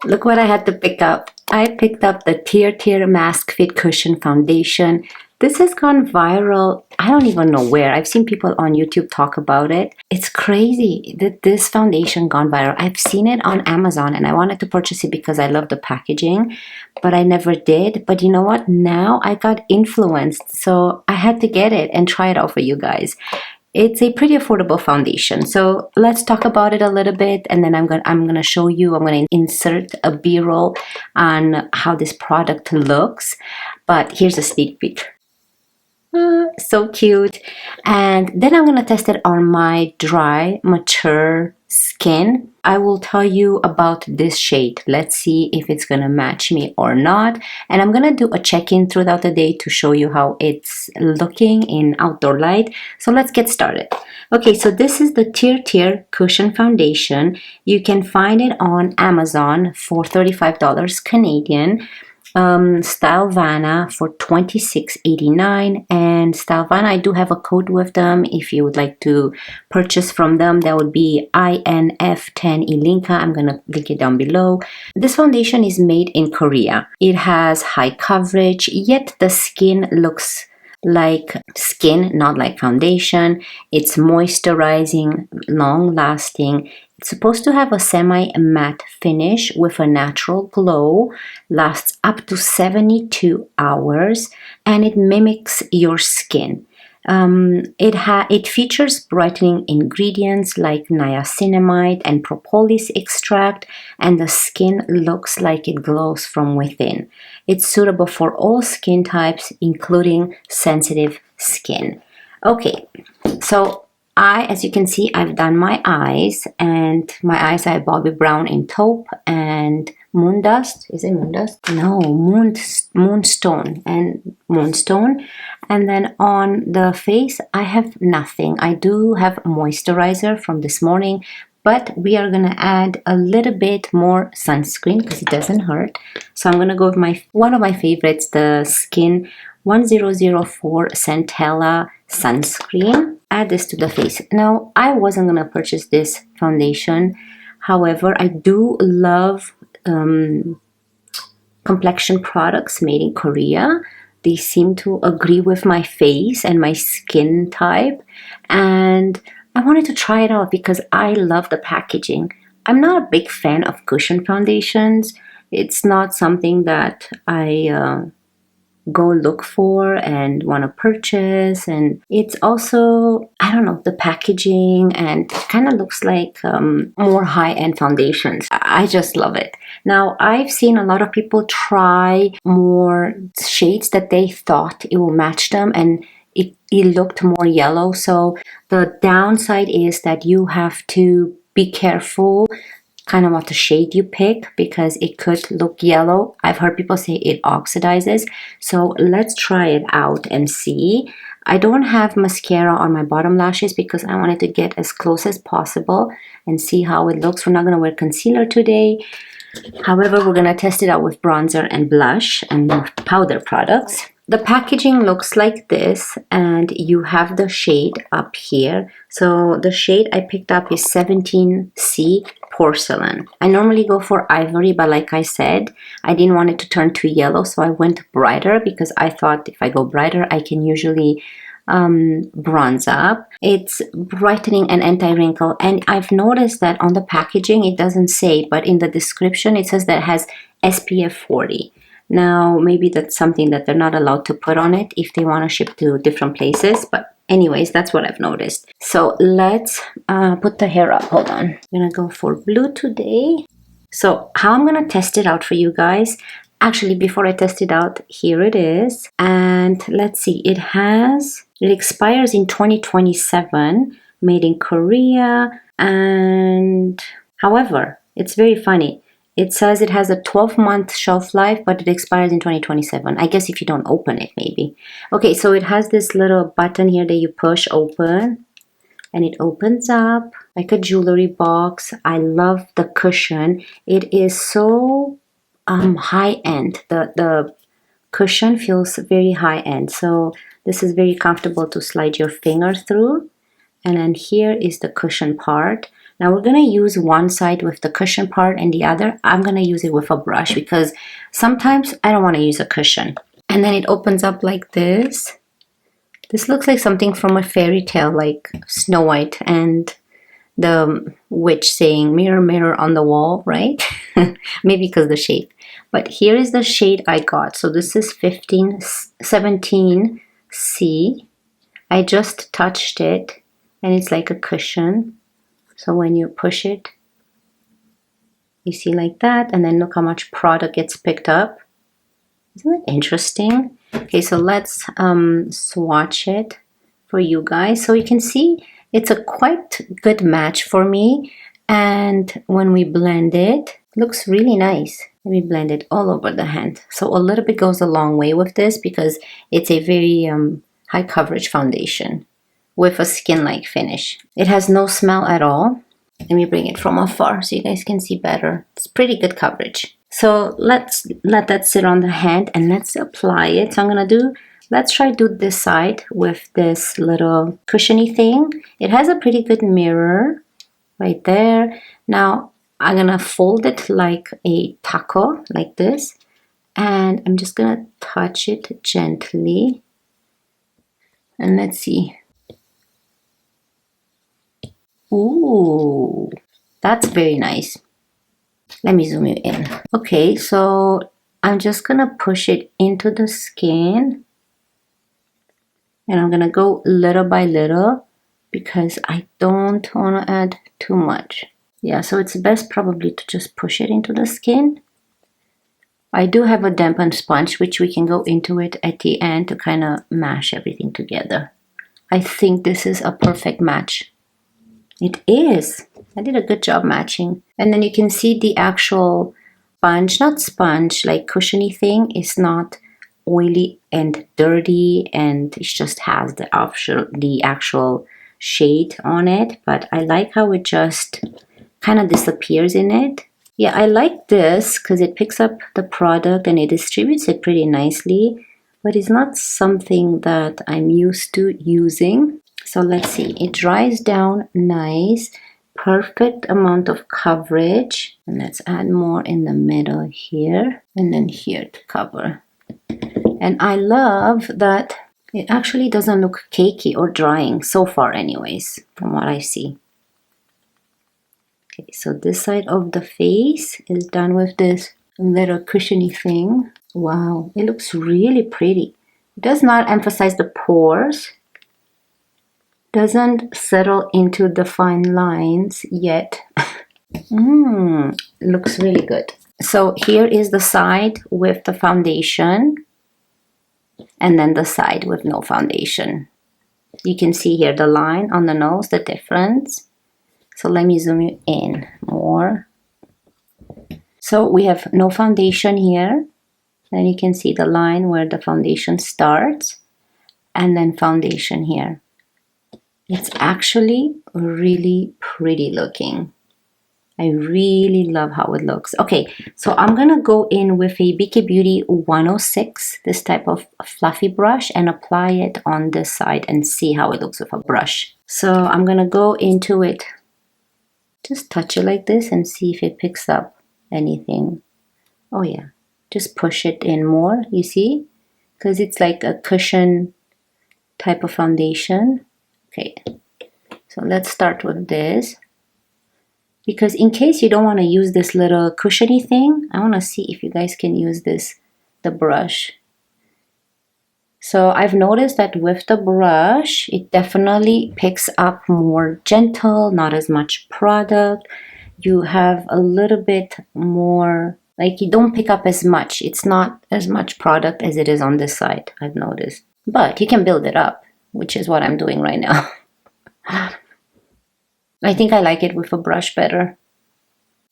Look what I had to pick up. I picked up the TIRTIR Mask Fit Cushion Foundation. This has gone viral. I don't even know where. I've seen people on YouTube talk about it. It's crazy that this foundation gone viral. I've seen it on Amazon and I wanted to purchase it because I love the packaging, but I never did. But you know what? Now I got influenced, so I had to get it and try it out for you guys. It's a pretty affordable foundation. So let's talk about it a little bit, and then I'm gonna show you. I'm gonna insert a B-roll on how this product looks. But here's a sneak peek. So cute. And then I'm gonna test it on my dry, mature skin. I will tell you about this shade. Let's see if it's gonna match me or not. And I'm gonna do a check-in throughout the day to show you how it's looking in outdoor light. So let's get started. Okay, so this is the TIRTIR Cushion Foundation. You can find it on Amazon for $35 Canadian. Stylevana for $26.89, and Stylevana, I do have a code with them. If you would like to purchase from them, that would be INF10 Ilinka. I'm gonna link it down below. This foundation is made in Korea. It has high coverage, yet the skin looks like skin, not like foundation. It's moisturizing, long lasting. It's supposed to have a semi-matte finish with a natural glow, lasts up to 72 hours, and it mimics your skin. It features brightening ingredients like niacinamide and propolis extract, and the skin looks like it glows from within. It's suitable for all skin types, including sensitive skin. Okay, so as you can see, I've done my eyes, and my eyes I have Bobbi Brown in taupe and moondust. Is it moondust? No, moonstone and moonstone. And then on the face, I have nothing. I do have moisturizer from this morning, but we are gonna add a little bit more sunscreen because it doesn't hurt. So I'm gonna go with one of my favorites, the Skin 1004 Centella sunscreen. Add this to the face. Now, I wasn't gonna purchase this foundation. However, I do love complexion products made in Korea. They seem to agree with my face and my skin type, and I wanted to try it out because I love the packaging. I'm not a big fan of cushion foundations. It's not something that I go look for and want to purchase, and it's also, I don't know, the packaging, and it kind of looks like more high-end foundations. I just love it. Now, I've seen a lot of people try more shades that they thought it will match them, and it looked more yellow. So the downside is that you have to be careful kind of what the shade you pick, because it could look yellow. I've heard people say it oxidizes. So let's try it out and see. I don't have mascara on my bottom lashes because I wanted to get as close as possible and see how it looks. We're not going to wear concealer today. However, we're going to test it out with bronzer and blush and powder products. The packaging looks like this, and you have the shade up here. So the shade I picked up is 17C Porcelain. I normally go for ivory, but like I said, I didn't want it to turn too yellow, so I went brighter because I thought if I go brighter, I can usually bronze up. It's brightening and anti-wrinkle, and I've noticed that on the packaging it doesn't say, but in the description it says that it has SPF 40. Now, maybe that's something that they're not allowed to put on it if they want to ship to different places. But anyways, that's what I've noticed. So let's put the hair up. Hold on. I'm going to go for blue today. So how I'm going to test it out for you guys. Actually, before I test it out, here it is. And let's see. It expires in 2027. Made in Korea. And however, it's very funny. It says it has a 12-month shelf life, but it expires in 2027. I guess if you don't open it, maybe. Okay, so it has this little button here that you push open, and it opens up like a jewelry box. I love the cushion. It is so high-end. The cushion feels very high-end. So this is very comfortable to slide your finger through. And then here is the cushion part. Now we're gonna use one side with the cushion part and the other, I'm gonna use it with a brush because sometimes I don't wanna use a cushion. And then it opens up like this. This looks like something from a fairy tale, like Snow White and the witch saying mirror, mirror on the wall, right? Maybe because the shape. But here is the shade I got. So this is 17C. I just touched it and it's like a cushion. So when you push it, you see like that, and then look how much product gets picked up. Isn't that interesting? Okay, so let's swatch it for you guys. So you can see it's a quite good match for me. And when we blend it, it looks really nice. We blend it all over the hand. So a little bit goes a long way with this because it's a very high coverage foundation with a skin-like finish. It has no smell at all. Let me bring it from afar so you guys can see better. It's pretty good coverage. So let's let that sit on the hand and let's apply it. So I'm gonna do, let's try do this side with this little cushiony thing. It has a pretty good mirror right there. Now I'm gonna fold it like a taco, like this. And I'm just gonna touch it gently. And let's see. Ooh, that's very nice. Let me zoom you in. Okay, so I'm just gonna push it into the skin. And I'm gonna go little by little because I don't wanna add too much. Yeah, so it's best probably to just push it into the skin. I do have a dampened sponge which we can go into it at the end to kind of mash everything together. I think this is a perfect match. It is. I did a good job matching. And then you can see the actual sponge, not sponge, like cushiony thing is not oily and dirty, and it just has the actual shade on it. But I like how it just kind of disappears in it. Yeah, I like this because it picks up the product and it distributes it pretty nicely, but it's not something that I'm used to using. So let's see, it dries down nice, perfect amount of coverage. And let's add more in the middle here and then here to cover. And I love that it actually doesn't look cakey or drying so far anyways, from what I see. Okay, so this side of the face is done with this little cushiony thing. Wow, it looks really pretty. It does not emphasize the pores. Doesn't settle into the fine lines yet. Looks really good. So here is the side with the foundation and then the side with no foundation. You can see here the line on the nose, the difference. So let me zoom you in more. So we have no foundation here. Then you can see the line where the foundation starts and then foundation here. It's actually really pretty looking. I really love how it looks. Okay, so I'm gonna go in with a BK Beauty 106, this type of fluffy brush, and apply it on this side and see how it looks with a brush. So I'm gonna go into it, just touch it like this and see if it picks up anything. Oh yeah, just push it in more, you see? Because it's like a cushion type of foundation. Okay, so let's start with this. Because in case you don't want to use this little cushiony thing, I want to see if you guys can use the brush. So I've noticed that with the brush, it definitely picks up more gentle, not as much product. You have a little bit more, like you don't pick up as much. It's not as much product as it is on this side, I've noticed. But you can build it up, which is what I'm doing right now. I think I like it with a brush better.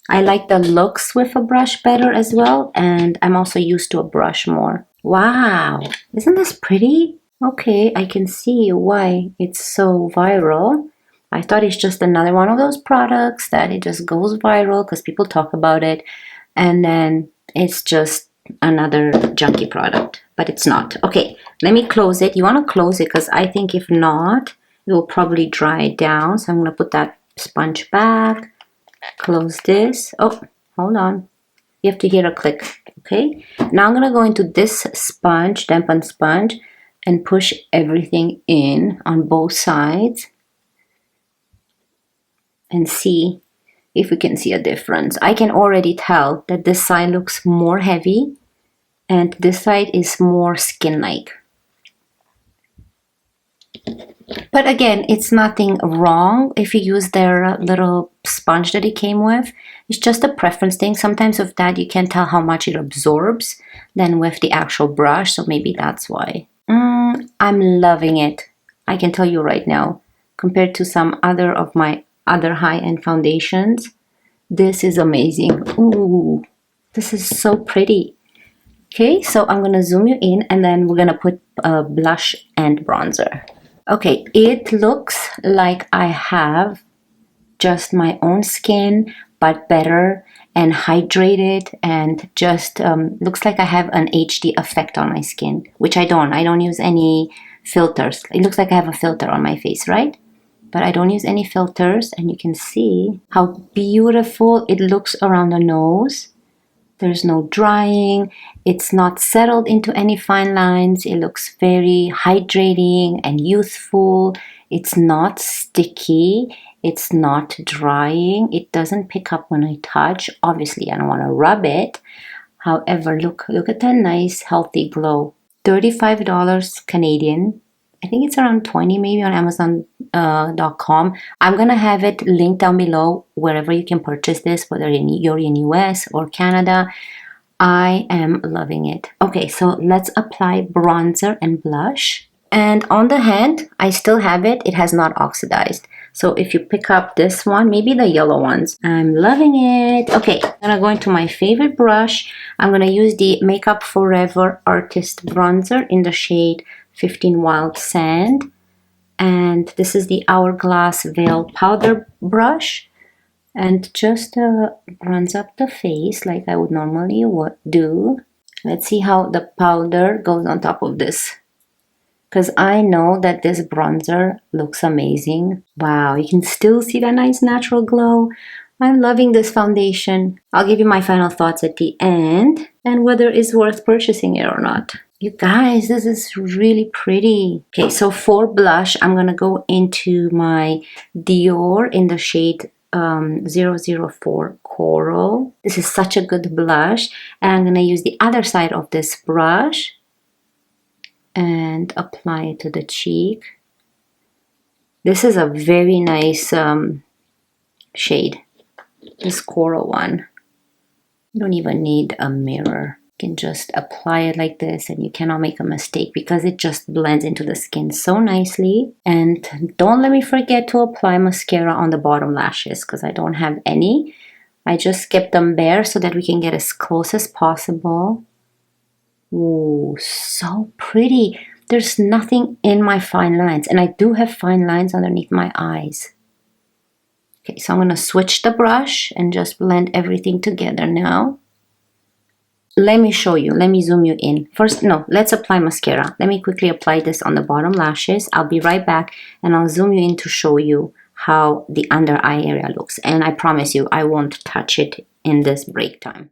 I like the looks with a brush better as well, and I'm also used to a brush more. Wow, isn't this pretty? Okay, I can see why it's so viral. I thought it's just another one of those products that it just goes viral because people talk about it, and then it's just another junky product, but it's not. Okay, let me close it. You want to close it because I think if not, it will probably dry down. So I'm going to put that sponge back, close this. Oh, hold on. You have to hear a click, okay? Now I'm gonna go into this sponge, dampened sponge, and push everything in on both sides and see if we can see a difference. I can already tell that this side looks more heavy and this side is more skin-like. But again, it's nothing wrong if you use their little sponge that it came with. It's just a preference thing. Sometimes with that, you can tell how much it absorbs than with the actual brush. So maybe that's why. I'm loving it. I can tell you right now, compared to some other of my other high-end foundations, this is amazing. Ooh, this is so pretty. Okay, so I'm gonna zoom you in and then we're gonna put blush and bronzer. Okay, it looks like I have just my own skin, but better and hydrated, and just looks like I have an HD effect on my skin, which I don't. I don't use any filters. It looks like I have a filter on my face, right? But I don't use any filters, and you can see how beautiful it looks around the nose. There's no drying. It's not settled into any fine lines. It looks very hydrating and youthful. It's not sticky. It's not drying. It doesn't pick up when I touch. Obviously, I don't want to rub it. However, look at that nice, healthy glow. $35 Canadian. I think it's around 20 maybe on Amazon.com. I'm gonna have it linked down below wherever you can purchase this, whether you're in US or Canada. I am loving it. Okay, so let's apply bronzer and blush. And on the hand, I still have it. It has not oxidized. So if you pick up this one, maybe the yellow ones, I'm loving it. Okay, I'm gonna go into my favorite brush. I'm gonna use the Makeup Forever Artist Bronzer in the shade 15 Wild Sand. And this is the Hourglass Veil Powder brush. And just bronze up the face like I would normally do. Let's see how the powder goes on top of this, because I know that this bronzer looks amazing. Wow, you can still see that nice natural glow. I'm loving this foundation. I'll give you my final thoughts at the end and whether it's worth purchasing it or not. You guys, this is really pretty. Okay, so for blush, I'm gonna go into my Dior in the shade 004 Coral. This is such a good blush, and I'm gonna use the other side of this brush and apply it to the cheek. This is a very nice shade, this coral one. You don't even need a mirror. You can just apply it like this and you cannot make a mistake because it just blends into the skin so nicely. And don't let me forget to apply mascara on the bottom lashes because I don't have any. I just kept them bare so that we can get as close as possible. Ooh, so pretty. There's nothing in my fine lines, and I do have fine lines underneath my eyes. Okay, so I'm going to switch the brush and just blend everything together now. Let me show you. Let me zoom you in. First, no, let's apply mascara. Let me quickly apply this on the bottom lashes. I'll be right back and I'll zoom you in to show you how the under eye area looks. And I promise you, I won't touch it in this break time.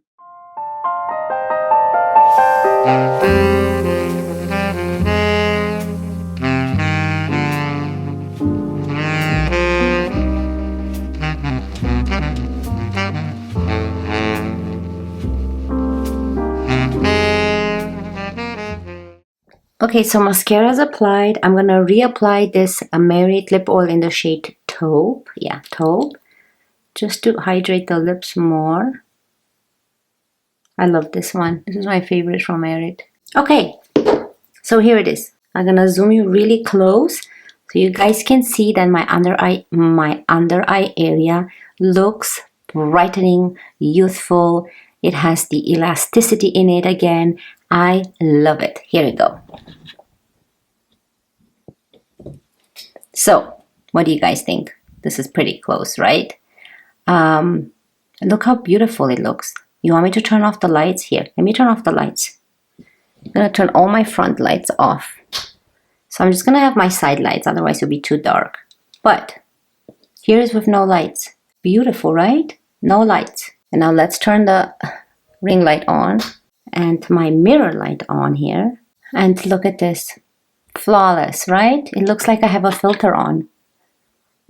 Okay, so mascara is applied. I'm going to reapply this Merit lip oil in the shade Taupe. Yeah, Taupe. Just to hydrate the lips more. I love this one. This is my favorite from Merit. Okay, so here it is. I'm going to zoom you really close so you guys can see that my under eye area looks brightening, youthful. It has the elasticity in it again. I love it. Here we go. So, what do you guys think? This is pretty close, right? Look how beautiful it looks. You want me to turn off the lights? Here, let me turn off the lights. I'm going to turn all my front lights off. So I'm just going to have my side lights, otherwise it'll be too dark. But Here is with no lights. Beautiful, right? No lights. And now let's turn the ring light on and my mirror light on here. And look at this. Flawless, right? It looks like I have a filter on.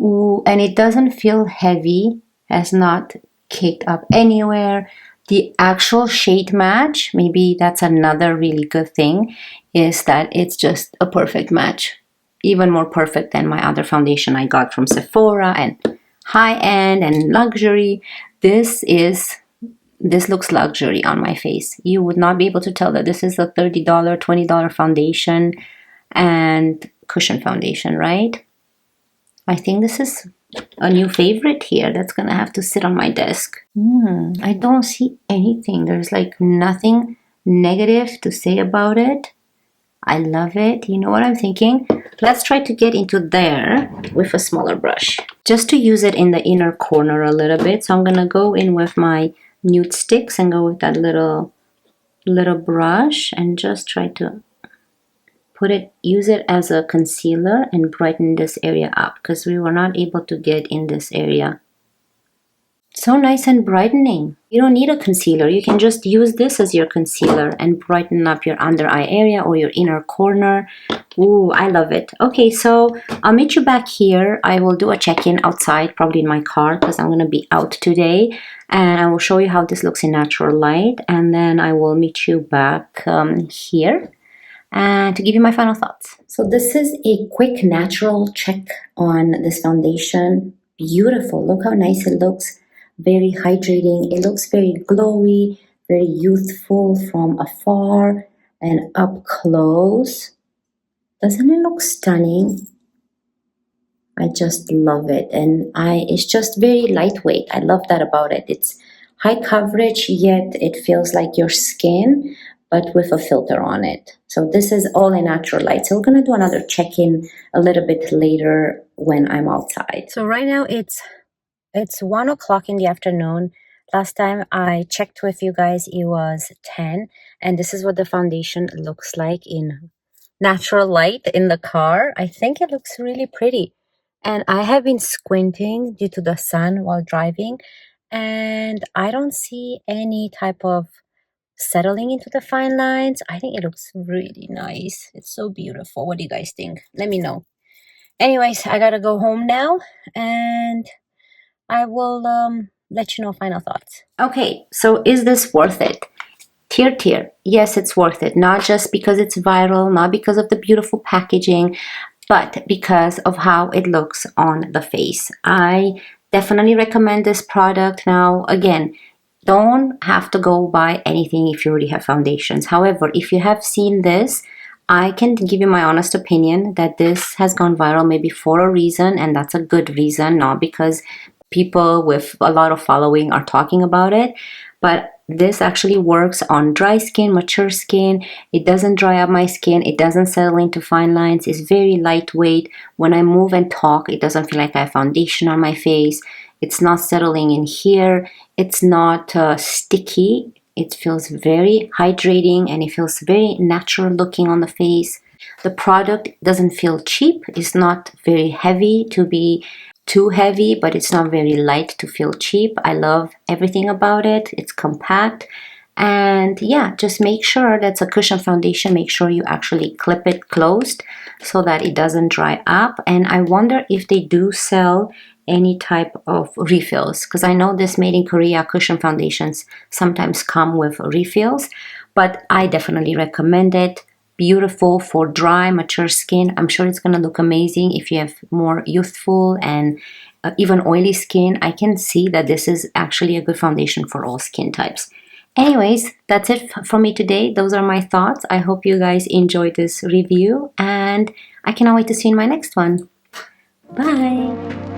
Ooh, and it doesn't feel heavy, has not caked up anywhere. The actual shade match, maybe that's another really good thing, is that it's just a perfect match. Even more perfect than my other foundation I got from Sephora and high-end and luxury. This looks luxury on my face. You would not be able to tell that this is a $30, $20 foundation and cushion foundation, right? I think this is a new favorite here that's gonna have to sit on my desk. I don't see anything. There's like nothing negative to say about it. I love it. You know what I'm thinking? Let's try to get into there with a smaller brush. Just to use it in the inner corner a little bit. So I'm gonna go in with my nude sticks and go with that little brush and just try to use it as a concealer and brighten this area up because we were not able to get in this area. So nice and brightening. You don't need a concealer. You can just use this as your concealer and brighten up your under eye area or your inner corner. Ooh, I love it. Okay, so I'll meet you back here. I will do a check-in outside, probably in my car because I'm going to be out today. And I will show you how this looks in natural light. And then I will meet you back here and to give you my final thoughts. So this is a quick natural check on this foundation. Beautiful. Look how nice it looks. Very hydrating. It looks very glowy, very youthful from afar and up close. Doesn't it look stunning? I just love it. And it's just very lightweight. I love that about it. It's high coverage, yet it feels like your skin, but with a filter on it. So this is all in natural light. So we're going to do another check-in a little bit later when I'm outside. So right now it's 1 o'clock in the afternoon. Last time I checked with you guys, it was 10. And this is what the foundation looks like in natural light in the car. I think it looks really pretty. And I have been squinting due to the sun while driving. And I don't see any type of settling into the fine lines. I think it looks really nice. It's so beautiful. What do you guys think? Let me know. Anyways, I gotta go home now. And I will let you know final thoughts. Okay, so is this worth it? TIRTIR, yes, it's worth it. Not just because it's viral, not because of the beautiful packaging, but because of how it looks on the face. I definitely recommend this product. Now, again, don't have to go buy anything if you already have foundations. However, if you have seen this, I can give you my honest opinion that this has gone viral maybe for a reason, and that's a good reason, not because people with a lot of following are talking about it, but this actually works on dry skin, mature skin. It doesn't dry up my skin. It doesn't settle into fine lines. It's very lightweight. When I move and talk, it doesn't feel like I have foundation on my face. It's not settling in here. It's not sticky. It feels very hydrating and it feels very natural looking on the face. The product doesn't feel cheap. It's not very heavy to be too heavy, but it's not very light to feel cheap. I love everything about it. It's compact. And yeah, just make sure that's a cushion foundation. Make sure you actually clip it closed so that it doesn't dry up. And I wonder if they do sell any type of refills, because I know this made in Korea cushion foundations sometimes come with refills, but I definitely recommend it. Beautiful for dry, mature skin. I'm sure it's going to look amazing if you have more youthful and even oily skin. I can see that this is actually a good foundation for all skin types. Anyways, that's it from me today. Those are my thoughts. I hope you guys enjoyed this review and I cannot wait to see you in my next one. Bye!